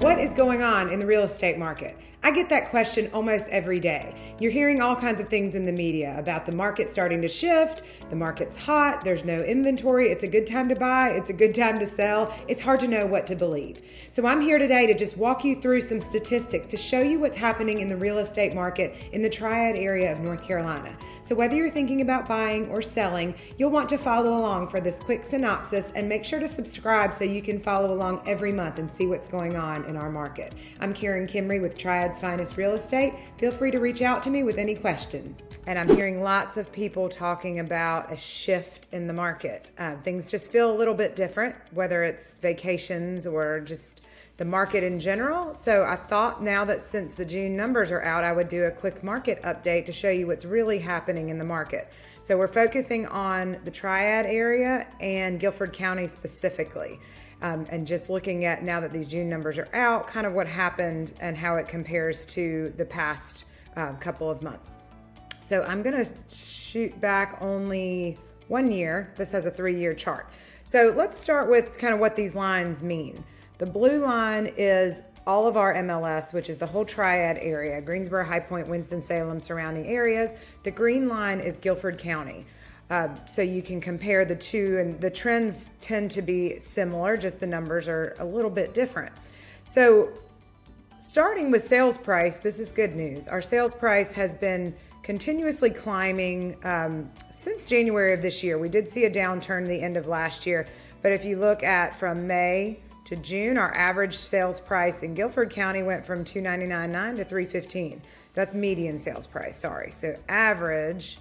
What is going on in the real estate market? I get that question almost every day. You're hearing all kinds of things in the media about the market starting to shift, the market's hot, there's no inventory, it's a good time to buy, it's a good time to sell. It's hard to know what to believe. So I'm here today to just walk you through some statistics to show you what's happening in the real estate market in the Triad area of North Carolina. So whether you're thinking about buying or selling, you'll want to follow along for this quick synopsis and make sure to subscribe so you can follow along every month and see what's going on in our market. I'm Karen Kimrey with Triad's Finest Real Estate. Feel free to reach out to me with any questions. And I'm hearing lots of people talking about a shift in the market. Things just feel a little bit different, whether it's vacations or just the market in general. So I thought now that since the June numbers are out, I would do a quick market update to show you what's really happening in the market. So we're focusing on the Triad area and Guilford County specifically. And just looking at, now that these June numbers are out, kind of what happened and how it compares to the past couple of months. So I'm going to shoot back only 1 year. This has a 3-year chart. So let's start with kind of what these lines mean. The blue line is all of our MLS, which is the whole Triad area, Greensboro, High Point, Winston-Salem, surrounding areas. The green line is Guilford County. So you can compare the two, and the trends tend to be similar, just the numbers are a little bit different. So starting with sales price, this is good news. Our sales price has been continuously climbing since January of this year. We did see a downturn the end of last year, but if you look at from May to June, our average sales price in Guilford County went from $299.9 to $315. That's median sales price, sorry. So average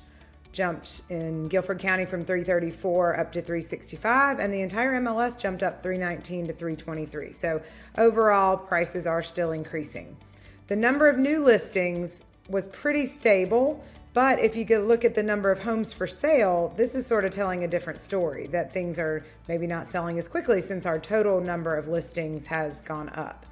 jumped in Guilford County from $334 up to $365, and the entire MLS jumped up $319 to $323. So overall, prices are still increasing. The number of new listings was pretty stable, but if you could look at the number of homes for sale, this is sort of telling a different story, that things are maybe not selling as quickly since our total number of listings has gone up.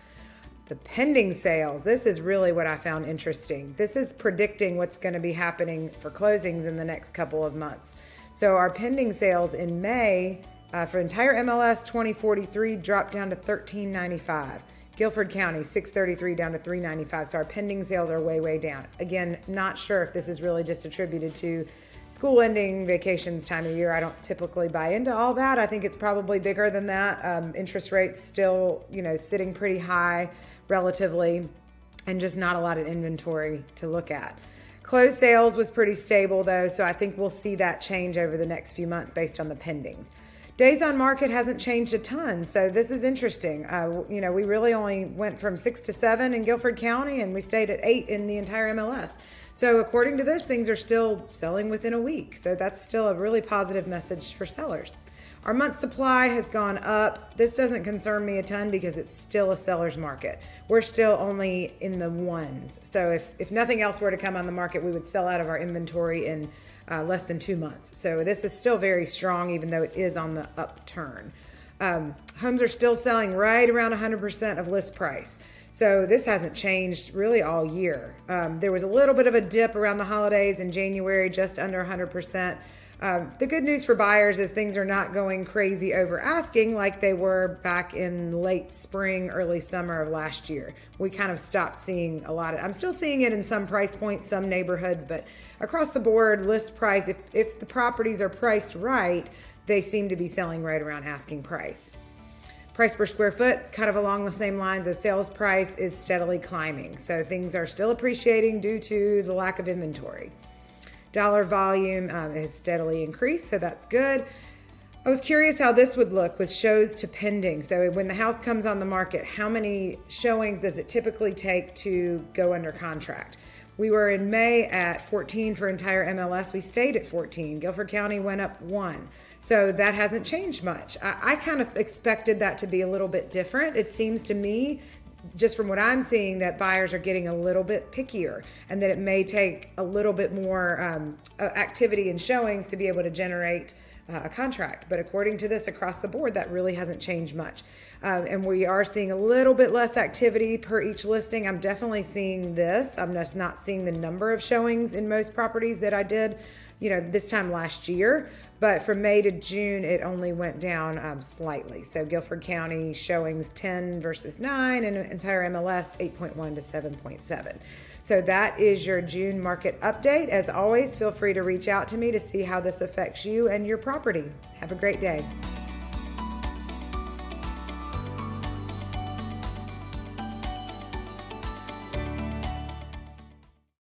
The pending sales, this is really what I found interesting. This is predicting what's going to be happening for closings in the next couple of months. So our pending sales in May for entire MLS 2043 dropped down to $1395. Guilford County 633 down to $395. So our pending sales are way down. Again, not sure if this is really just attributed to school ending, vacations time of year. I don't typically buy into all that. I think it's probably bigger than that. Interest rates still, sitting pretty high relatively, and just not a lot of inventory to look at. Closed sales was pretty stable though, so I think we'll see that change over the next few months based on the pendings. Days on market hasn't changed a ton, so this is interesting. We really only went from 6 to 7 in Guilford County, and we stayed at 8 in the entire MLS. So according to this, things are still selling within a week. So that's still a really positive message for sellers. Our month supply has gone up. This doesn't concern me a ton because it's still a seller's market. We're still only in the ones. So if nothing else were to come on the market, we would sell out of our inventory in less than 2 months. So this is still very strong, even though it is on the upturn. Homes are still selling right around 100% of list price. So this hasn't changed really all year. There was a little bit of a dip around the holidays in January, just under 100%. The good news for buyers is things are not going crazy over asking like they were back in late spring, early summer of last year. We kind of stopped seeing a lot of, I'm still seeing it in some price points, some neighborhoods, but across the board, list price, if the properties are priced right, they seem to be selling right around asking price. Price per square foot, kind of along the same lines as sales price, is steadily climbing. So things are still appreciating due to the lack of inventory. Dollar volume has steadily increased, so that's good. I was curious how this would look with shows to pending. So when the house comes on the market, how many showings does it typically take to go under contract? We were in May at 14 for entire MLS. We stayed at 14. Guilford County went up 1. So that hasn't changed much. I kind of expected that to be a little bit different. It seems to me, just from what I'm seeing, that buyers are getting a little bit pickier and that it may take a little bit more activity and showings to be able to generate a contract. But according to this, across the board, that really hasn't changed much. And we are seeing a little bit less activity per each listing. I'm definitely seeing this. I'm just not seeing the number of showings in most properties that I did this time last year. But from May to June, it only went down slightly. So Guilford County showings 10 versus 9, and entire MLS 8.1 to 7.7. So that is your June market update. As always, feel free to reach out to me to see how this affects you and your property. Have a great day.